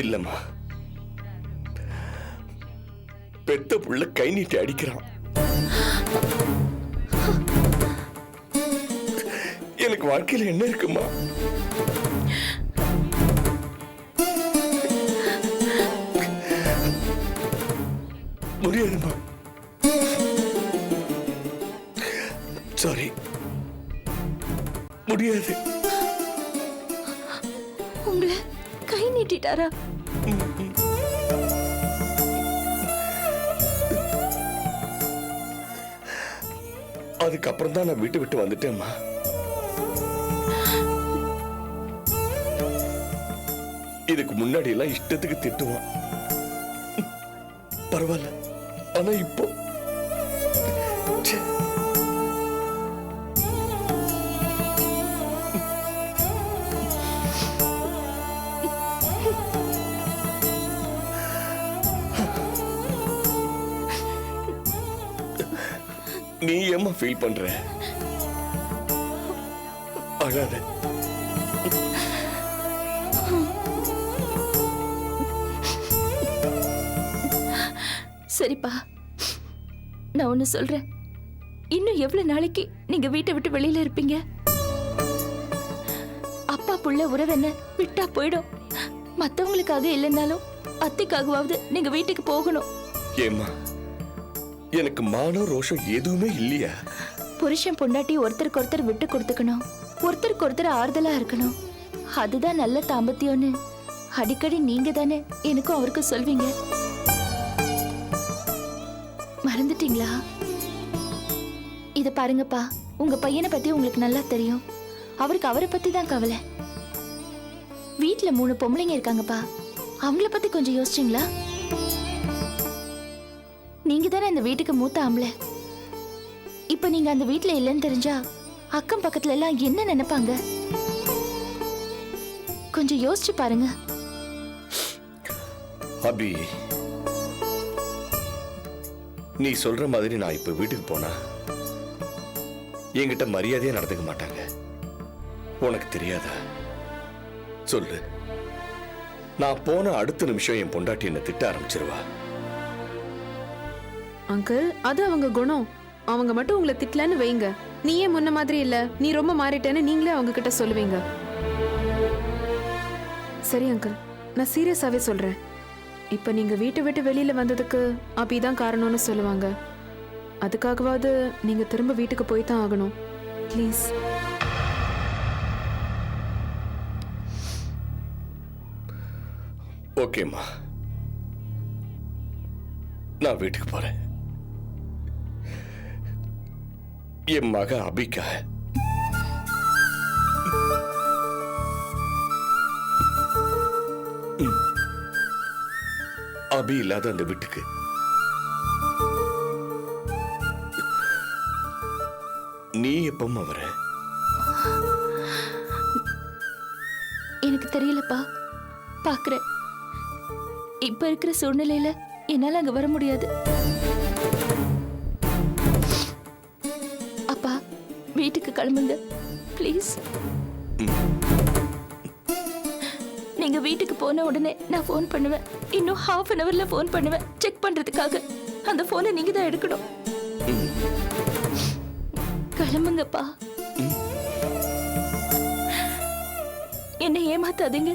இல்லம்மா, பெத்த புள்ள கை நீட்டி அடிக்கிறான். எனக்கு வாழ்க்கையில என்ன இருக்குமா? முடியாதுமா. சாரி, முடியாது. உங்களை கை நீட்டிட்டாரா? அதுக்கப்புறம் தான் நான் வீட்டு விட்டு வந்துட்டேம்மா. இதுக்கு முன்னாடி எல்லாம் இஷ்டத்துக்கு திட்டுவான். பரவாயில்ல, ஆனா இப்போ ச்சே. நீ ஏம்மா ஃபீல் பண்ற? அழாத. சரிப்பா, நான் ஒண்ணு சொல்றேன். இன்னும் எவ்வளவு நாளைக்கு நீங்க வீட்டை விட்டு வெளியில இருப்பீங்க? அப்பா புள்ள உறவு என்ன விட்டா போயிடும். மத்தவங்களுக்காக இல்லைன்னாலும் அத்தைக்காகவாவது நீங்க வீட்டுக்கு போகணும். ஏம்மா, எனக்கு மானம் ரோஷம் எதுவுமே இல்லையா? புருஷன் பொண்டாட்டி ஒருத்தருக்கு ஒருத்தர் விட்டு கொடுத்துக்கணும், ஒருத்தருக்கு ஒருத்தர் ஆறுதலா இருக்கணும். அதுதான் நல்ல தாம்பத்தியம்னு அடிக்கடி நீங்க தானே எனக்கும் அவருக்கும் சொல்வீங்க. மறந்துட்டீங்களா? இத பாருங்கப்பா, உங்க பையனை பத்தி உங்களுக்கு நல்லா தெரியும். அவருக்கு அவரை பத்தி தான் கவலை. வீட்டுல 3 பொம்பளைங்க இருக்காங்கப்பா, அவங்கள பத்தி கொஞ்சம் யோசிச்சீங்களா? நீங்க தானே இந்த வீட்டுக்கு மூத்த ஆம்பளை. இப்ப நீங்க அந்த வீட்டுல இல்லைன்னு தெரிஞ்சா அக்கம் பக்கத்துல எல்லாம் என்ன நினைப்பாங்க? கொஞ்சம் யோசிச்சு பாருங்க. அபி, நீ சொல்ற மாதிரி நான் இப்ப வீட்டுக்கு போனா என்கிட்ட மரியாதையா நடந்துக்க மாட்டாங்க. உனக்கு தெரியாதா? சொல்லு. நான் போன அடுத்த நிமிஷம் என் பொண்டாட்டி என்ன திட்ட ஆரம்பிச்சிருவா. அங்கிள், அது அவங்க குணம். அவங்க மட்டும் உங்களை திட்டலன்னு வைங்க, நீ ஏன் முன்ன மாதிரி இல்ல, நீ ரொம்ப மாறிட்டேன்னு நீங்களே அவங்க கிட்ட சொல்லுவீங்க. சரி அங்கிள், நான் சீரியஸாவே சொல்றேன். இப்ப நீங்க வீட்டை விட்டு வெளியில வந்ததுக்கு அபிதான் காரணம்னு சொல்லுவாங்க. அதுக்காகவாவது நீங்க திரும்ப வீட்டுக்கு போய் தான் ஆகணும். ப்ளீஸ். ஓகேம்மா, நான் வீட்டுக்கு போறேன். என் மக அபிக்கா அபி இல்லாத அந்த வீட்டுக்கு நீ எப்பமா வர? எனக்கு தெரியலப்பா, பாக்குறேன். இப்ப இருக்கிற சூழ்நிலையில என்னால அங்க வர முடியாது. அப்பா, வீட்டுக்கு கிளம்புங்க ப்ளீஸ். நீங்க வீட்டுக்கு போன உடனே நான் ஃபோன் பண்ணுவேன். இன்னும் ½ அன் அவர்ல ஃபோன் பண்ணுவேன், செக் பண்றதுக்காக. அந்த போனை நீங்க தான் எடுக்கணும். கிளம்புங்கப்பா. என்னை ஏமாத்தாதீங்க.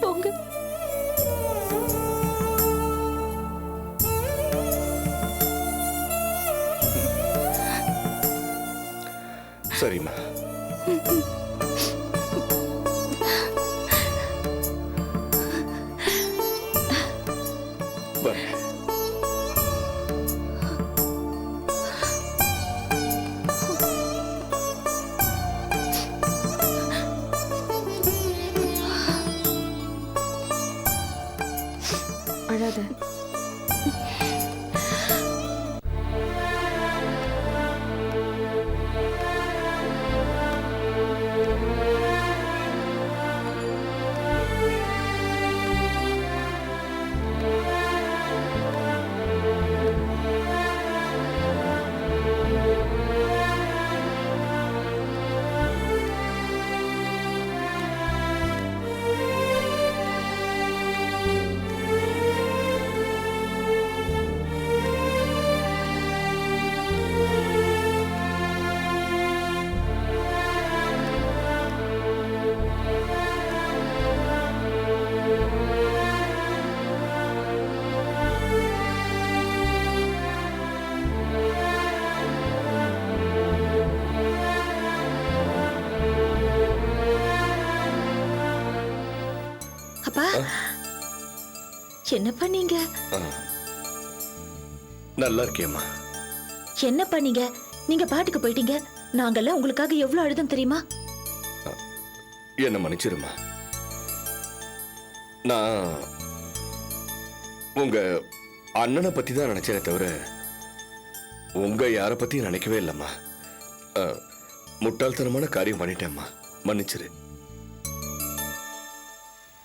போங்க. சரிம்மா. அழாத. அப்பா என்னப்பா நீங்க நல்லா இருக்கியம்மா. என்னப்பா நீங்க நீங்க பாட்டுக்கு போயிட்டீங்க. நாங்கெல்லாம் உங்களுக்காக எவ்வளவு அழுதம் தெரியுமா? என்ன மன்னிச்சிருமா. நான் உங்க அண்ணனை பத்தி தான் நினைச்சேனே தவிர உங்க யாரை பத்தி நினைக்கவே இல்லம்மா. முட்டாள்தனமான காரியம் பண்ணிட்டேம்மா, மன்னிச்சிரு.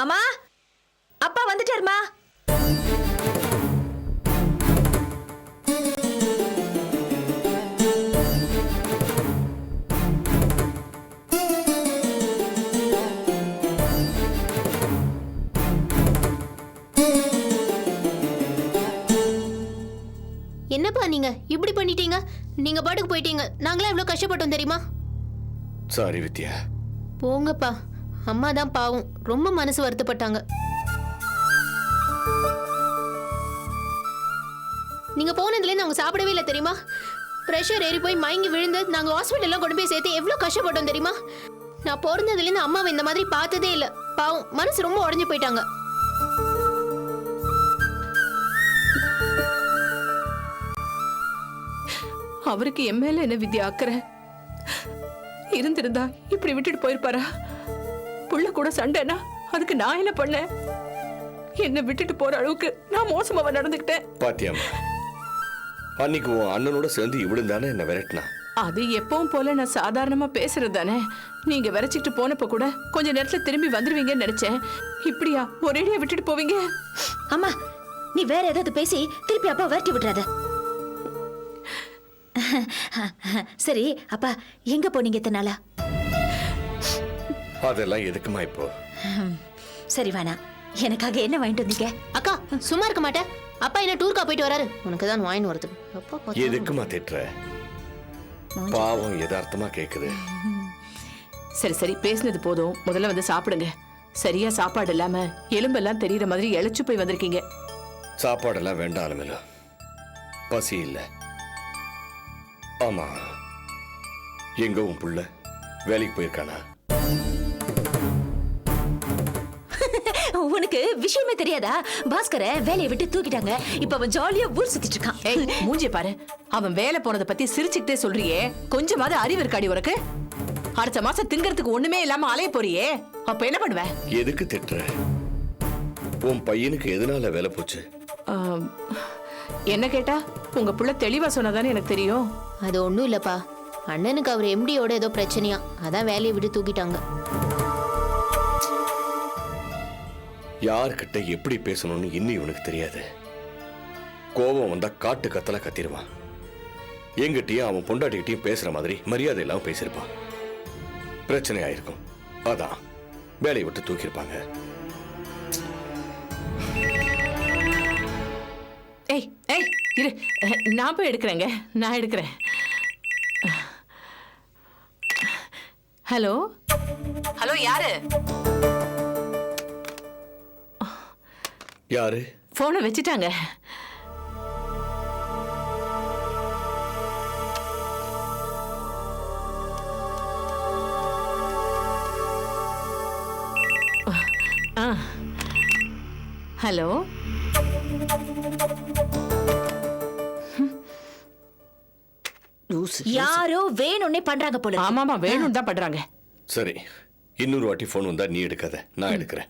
அம்மா அப்பா வந்துட்டாருமா. என்னப்பா நீங்க இப்படி பண்ணிட்டீங்க? நீங்க பாட்டுக்கு போயிட்டீங்க. நாங்களாம் எவ்வளவு கஷ்டப்பட்டோம் தெரியுமா? சாரி வித்யா. போங்கப்பா. அம்மா தான் பாவம், ரொம்ப மனசு வருத்தப்பட்டாங்க. நீங்க போனதுலேருந்து அவங்க சாப்பிடவே இல்லை தெரியுமா? ப்ரெஷர் ஏறி போய் மயங்கி விழுந்து நாங்க ஹாஸ்பிட்டல்லாம் கொண்டு போய் சேர்த்து எவ்வளவு கஷ்டப்பட்டோம் தெரியுமா? நான் பிறந்ததுலேருந்து அம்மாவை இந்த மாதிரி பார்த்ததே இல்லை. பாவம், மனசு ரொம்ப உடஞ்சு போயிட்டாங்க. அவருக்கு என் மேல என்ன வித்யா அக்கறை இருந்திருந்தா இப்படி விட்டுட்டு போயிருப்பாரா? புள்ள கூட சண்டைனா அதுக்கு நான் என்ன பண்ணேன்? என்ன விட்டுட்டு போற அளவுக்கு நான் மோசமாவா நடந்துக்கிட்டேன்? பாத்தியாமா, அன்னைக்கு உன் அண்ணனோட சேர்ந்து இவ்வளவு தானே என்ன விரட்டினா. அது எப்பவும் போல நான் சாதாரணமா பேசுறது தானே. நீங்க விரைச்சிட்டு போனப்ப கூட கொஞ்ச நேரத்துல திரும்பி வந்துருவீங்கன்னு நினைச்சேன். இப்படியா ஒரேடியா விட்டுட்டு போவீங்க? அம்மா நீ வேற ஏதாவது பேசி திருப்பி அப்பா விரட்டி விட்டுறாத. சரி அப்பா, எங்க போனீங்க இத்தனை நாளா? அதெல்லாம் எதுக்குமா இப்போ? சரி வேணாம், எனக்காக என்ன வாங்கிட்டு வந்தீங்க? அக்கா சும்மா இருக்க மாட்டேன். அப்பா என்ன டூர்க்கா போயிட்டு வராரு, உனக்கு தான் வாயின் வருது. அப்பா பார்த்தா- எதுக்குமா திட்டுற? பாவம் யதார்த்தமா கேக்குது. சரி சரி, பேசினது போதும். முதல்ல வந்து சாப்பிடுங்க. சரியா சாப்பாடு இல்லாம எலும்பெல்லாம் தெரியற மாதிரி இழைச்சு போய் வந்திருக்கீங்க. சாப்பாடெல்லாம் வேண்டாம் அலமேலு, பசி இல்லை. ஆமா, எங்க உன் புள்ள வேலைக்கு போயிருக்கானா? உனக்கு விஷயமே தெரியாதா? பாஸ்கர வேலையை விட்டு தூக்கிட்டாங்க. இப்ப அவன் ஜாலியா ஊர் சுத்திட்டு இருக்கான். ஏய் மூஞ்சி பாரு, அவன் வேலை போனதை பத்தி சிரிச்சுக்கிட்டே சொல்றியே, கொஞ்சமாவது அறிவு இருக்காடி உனக்கு? அடுத்த மாசம் திங்கறதுக்கு ஒண்ணுமே இல்லாம அலைய போறியே, அப்ப என்ன பண்ணுவ? எதுக்கு திட்டுற? உன் பையனுக்கு எதனால வேலை போச்சு? என்ன கேட்டா உங்க புள்ள தெளிவா சொன்னதானே எனக்கு தெரியும். அது ஒண்ணும் இல்லப்பா, அண்ணனுக்கு அவர் எம்டியோட ஏதோ பிரச்சனையா, அதான் வேலையை விட்டு தூக்கிட்டாங்க. யார்கிட்ட எப்படி பேசணும்னு இன்னும் இவனுக்கு தெரியாது. கோபம் வந்தா காட்டு கத்தல கத்திருவான். எங்கிட்டயும் அவன் பொண்டாட்டிகிட்டையும் பேசுற மாதிரி மரியாதை இல்லாம பேசிருப்பான். பிரச்சனை ஆயிருக்கும், அதான் வேலையை விட்டு தூக்கியிருப்பாங்க. ஏய் ஏய் இரு, நான் போய் எடுக்கிறேங்க, நான் எடுக்கிறேன். ஹலோ ஹலோ, யாரு? யாரு? போனை வச்சுட்டாங்க. ஹலோ, யாரோ வேணும்னே பண்றாங்க போல. ஆமாமா, வேணும் தான் பண்றாங்க. சரி, இன்னொரு வாட்டி போன் வந்தா நீ எடுக்காத, நான் எடுக்கிறேன்.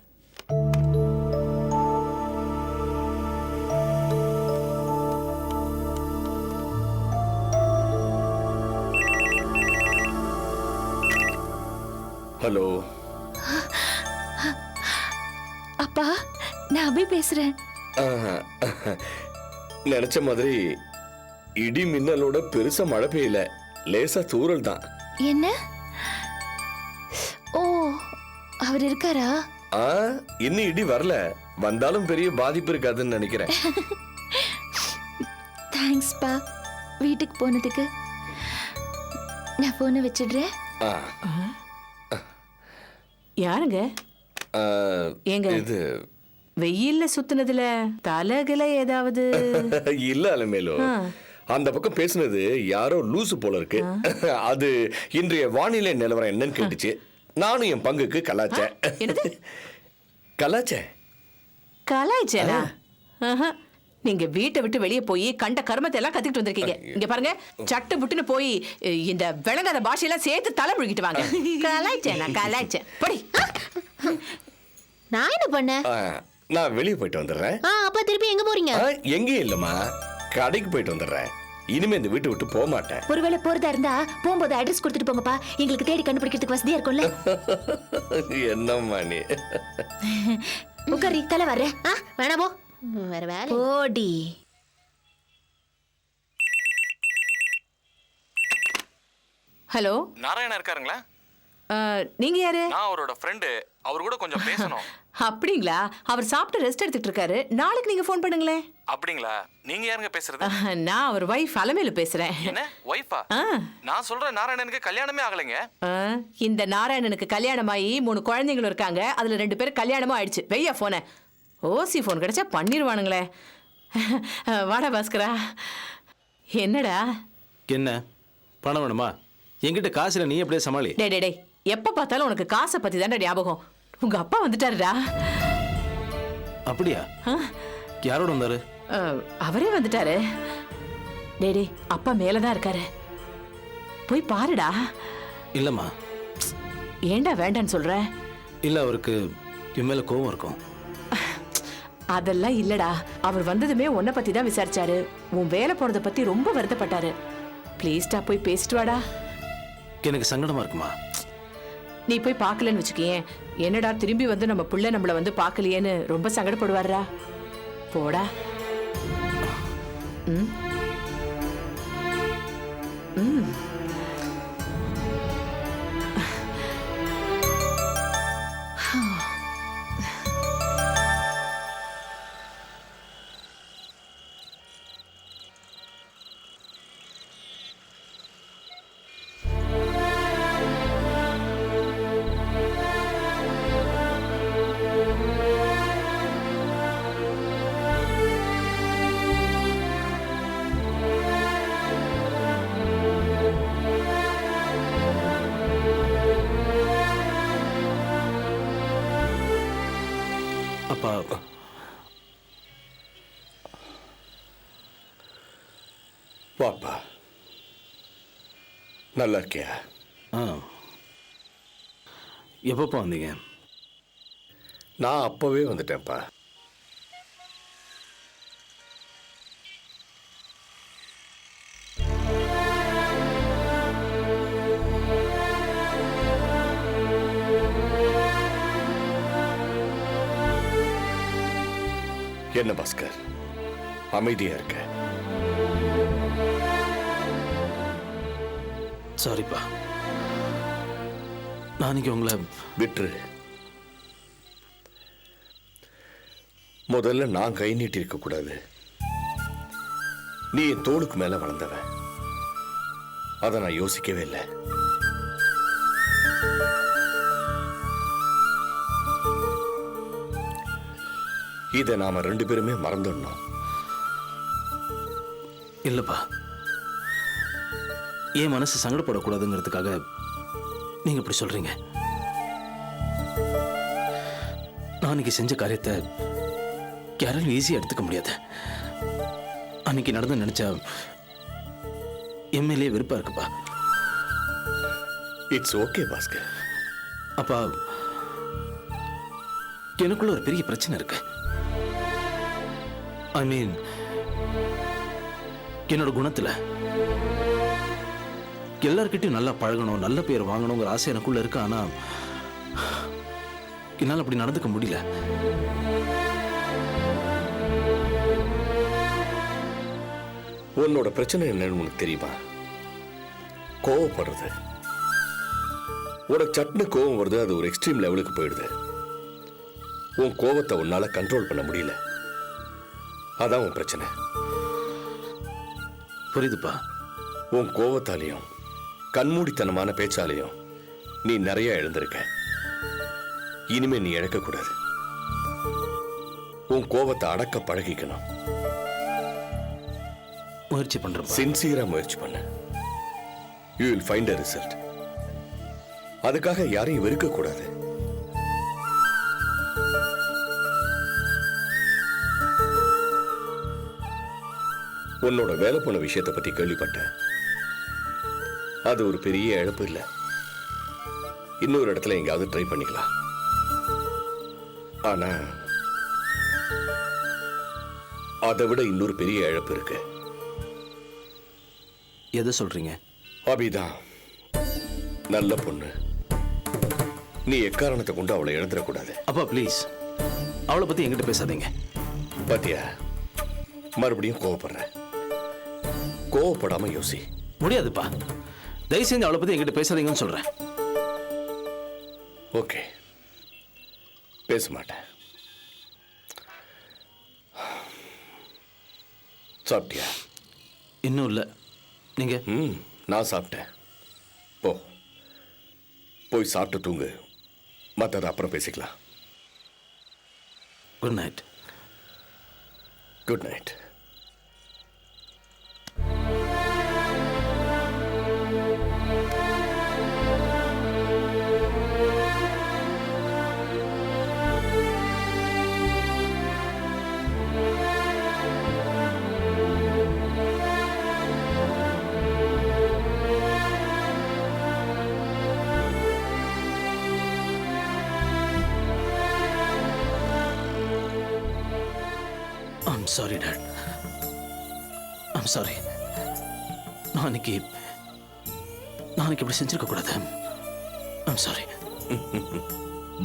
ஹலோ அப்பா, நான் அபி பேசுறேன். நினைச்ச மாதிரி இடி மின்னலோட பெருசா மழை பெய்யல, லேசா தூறல் தான். என்ன? ஓ, அவர் இருக்காரா? இன்னும் இடி வரல, வந்தாலும் பெரிய பாதிப்பு இருக்காதுன்னு நினைக்கிறேன். தேங்க்ஸ் பா, வீட்டுக்கு போனதுக்கு. நான் போனை வச்சிடுறேன். யாருங்க? ஏங்க, இது வெயில்ல சுத்துனதுல தலைகில ஏதாவது? இல்ல அலமேலு, அந்த பக்கம் பேசுனது யாரோ லூசு போல இருக்கு. அது இன்றைய வானிலை நிலவரம் என்னன்னு கேட்டுச்சு. நானும் என் பங்குக்கு கலாச்சேன். கலாச்சே. கலாய்ச்சேனா? ஆஹா. நீங்க வீட்டை விட்டு வெளியே போய் கண்ட கர்மத்தை எல்லாம் கத்துக்கிட்டு வந்திருக்கீங்க. இங்க பாருங்க, சட்டு புட்டுன்னு போய் இந்த விளங்காத பாஷையெல்லாம் சேர்த்து தலை முழுகிட்டு வாங்க. கலாய்ச்சேனா? கலாய்ச்சேன். படி. நான் என்ன பண்ணேன்? நான் வெளியே போயிட்டு வந்துடுறேன். அப்ப திருப்பி எங்க போறீங்க? எங்கேயும் இல்லம்மா, கடைக்கு போயிட்டு வந்துடுறேன். இனிமே இந்த வீட்டை விட்டு போக மாட்டேன். ஒருவேளை போறதா இருந்தா போகும்போது அட்ரஸ் கொடுத்துட்டு போங்கப்பா, எங்களுக்கு தேடி கண்டுபிடிக்கிறதுக்கு வசதியா இருக்கும்ல. என்னம்மா நீ? உட்காரி, தலை வர்றேன். வேணா போ, வேற வேலை. ஓடி. ஹலோ, நாராயணா இருக்காருங்களா? நீங்க யாரு? நான் அவரோட ஃப்ரெண்டு. அவர் கூட கொஞ்சம் பேசணும். அப்படிங்களா? அவர் சாப்பிட்டு ரெஸ்ட் எடுத்துட்டு இருக்காரு. நாளைக்கு நீங்க ஃபோன் பண்ணுங்களேன். அப்படிங்களா? நீங்க யாருங்க பேசுறது? நான் அவர் வைஃப் அலமேலு பேசுறேன். என்ன ஒய்ஃபா? நான் சொல்ற நாராயணனுக்கு கல்யாணமே ஆகலைங்க. இந்த நாராயணனுக்கு கல்யாணம் ஆகி 3 குழந்தைங்களும் இருக்காங்க. அதுல 2 பேர் கல்யாணமும் ஆயிடுச்சு. வெய்யா போன ஓசி போன் கிடைச்சா பண்ணிடுவானுங்களே. வாடா பாஸ்கரா. என்னடா? என்ன பணம் வேணுமா? என்கிட்ட காசு இல்லை, நீ எப்படியே சமாளி. டே டே டே, எப்ப பார்த்தாலும் உனக்கு காசை பத்தி தான்டா ஞாபகம். உங்க அப்பா வந்துட்டாருடா. அப்படியா? யாரோட வந்தாரு? அவரே வந்துட்டாரு. டே டே, அப்பா மேலதான் இருக்காரு, போய் பாருடா. இல்லம்மா. ஏண்டா வேண்டான்னு சொல்ற? இல்ல, அவருக்கு என் மேல கோவம் இருக்கும். அதெல்லாம் இல்லடா, அவர் வந்ததுமே உன்னை பத்தி தான் விசாரிச்சாரு. உன் வேலை போறத பத்தி ரொம்ப வருத்தப்பட்டாரு. ப்ளீஸ்டா போய் பேசிட்டு வாடா. எனக்கு சங்கடமா இருக்குமா? நீ போய் பார்க்கலன்னு வச்சுக்கேன், என்னடா திரும்பி வந்து நம்ம புள்ள நம்மள வந்து பார்க்கலையேன்னு ரொம்ப சங்கடப்படுவாரா. போடா. ம் ம் அப்பா, வாப்பா. நல்லா இருக்கியா? எப்பப்பா வந்தீங்க? நான் அப்பவே வந்துட்டேன்ப்பா. என்ன பாஸ்கர், அமைதியா இருக்க? சாரிப்பா, நான் இன்னைக்கு உங்களை விட்டுரு. முதல்ல நான் கை நீட்டி இருக்க கூடாது. நீ என் தோளுக்கு மேல வளர்ந்தவன், அதை நான் யோசிக்கவே இல்லை. இதை நாம 2 பேருமே மறந்துடணும். இல்லப்பா, என் மனசு சங்கடப்படக்கூடாதுங்கிறதுக்காக நீங்க இப்படி சொல்றீங்க. நான் அன்னைக்கு செஞ்ச காரியத்தை யாராலும் ஈஸியா எடுத்துக்க முடியாது. அன்னைக்கு நடந்து நினைச்சா என் மேலேயே வெறுப்பா இருக்குப்பா. It's okay Bhaskar. அப்பா, எனக்குள்ள ஒரு பெரிய பிரச்சனை இருக்கு. ஐ மீன், என்னோட குணத்துல எல்லார்கிட்டையும் நல்லா பழகணும், நல்ல பேர் வாங்கணுங்கிற ஆசை எனக்குள்ள இருக்கு. ஆனா என்னால் அப்படி நடந்துக்க முடியல. உன்னோட பிரச்சனை என்னன்னு உனக்கு தெரியுமா? கோவப்படுறது. உனக்கு சட்டுன்னு கோவம் வருது, அது ஒரு எக்ஸ்ட்ரீம் லெவலுக்கு போயிடுது. உன் கோவத்தை உன்னால கண்ட்ரோல் பண்ண முடியல. அதான் உன் பிரச்சனை. புரியுதுப்பா. உன் கோவத்தாலையும் கண்மூடித்தனமான பேச்சாலையும் நீ நிறைய இழந்திருக்க. இனிமே நீ இழக்கக்கூடாது. உன் கோவத்தை அடக்க பழகிக்கணும். முயற்சி பண்றேன். சின்சியரா முயற்சி பண்ணு. You will find a result. அதுக்காக யாரையும் வெறுக்க கூடாது. உன்னோட வேலை போன விஷயத்தை பத்தி கேள்விப்பட்டேன். அது ஒரு பெரிய இழப்பு இல்லை. இன்னொரு இடத்துல எங்கேயாவது ட்ரை பண்ணிக்கலாம். ஆனா அதை விட இன்னொரு பெரிய இழப்பு இருக்கு. எதை சொல்றீங்க? அபிதான் நல்ல பொண்ணு. நீ எக்காரணத்தை கொண்டு அவளை இழந்துடக்கூடாது. அப்பா ப்ளீஸ், அவளை பத்தி என்கிட்ட பேசாதீங்க. பாத்தியா, மறுபடியும் கோவப்படுற. கோவப்படாம யோசி. முடியாதுப்பா, தயவு செஞ்சு அவளை பத்தி என்கிட்ட பேசாதீங்கன்னு சொல்றேன். ஓகே, பேச மாட்டேன். சாப்பிட்டியா? இன்னும் இல்லை. நீங்க? நான் சாப்பிட்டேன். போய் சாப்பிட்டு தூங்கு. மற்றதை அப்புறம் பேசிக்கலாம். Good night. Good night. I'm sorry, Dad. I'm sorry. நாளைக்கு இப்படி செஞ்சிருக்க கூடாது. I'm sorry.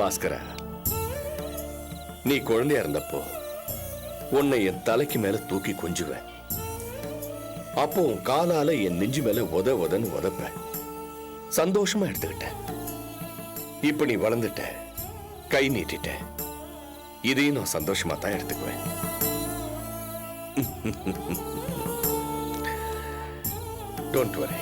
பாஸ்கரா, நீ குழந்தையா இருந்தப்போ உன்னை என் தலைக்கு மேல தூக்கி கொஞ்சுவேன். அப்போ உன் காலால என் நெஞ்சு மேல உதன்னு உதப்பேன். சந்தோஷமா எடுத்துக்கிட்டேன். இப்ப நீ வளர்ந்துட்ட, கை நீட்டிட்ட. இதையும் நான் சந்தோஷமா தான் எடுத்துக்குவேன். Don't worry.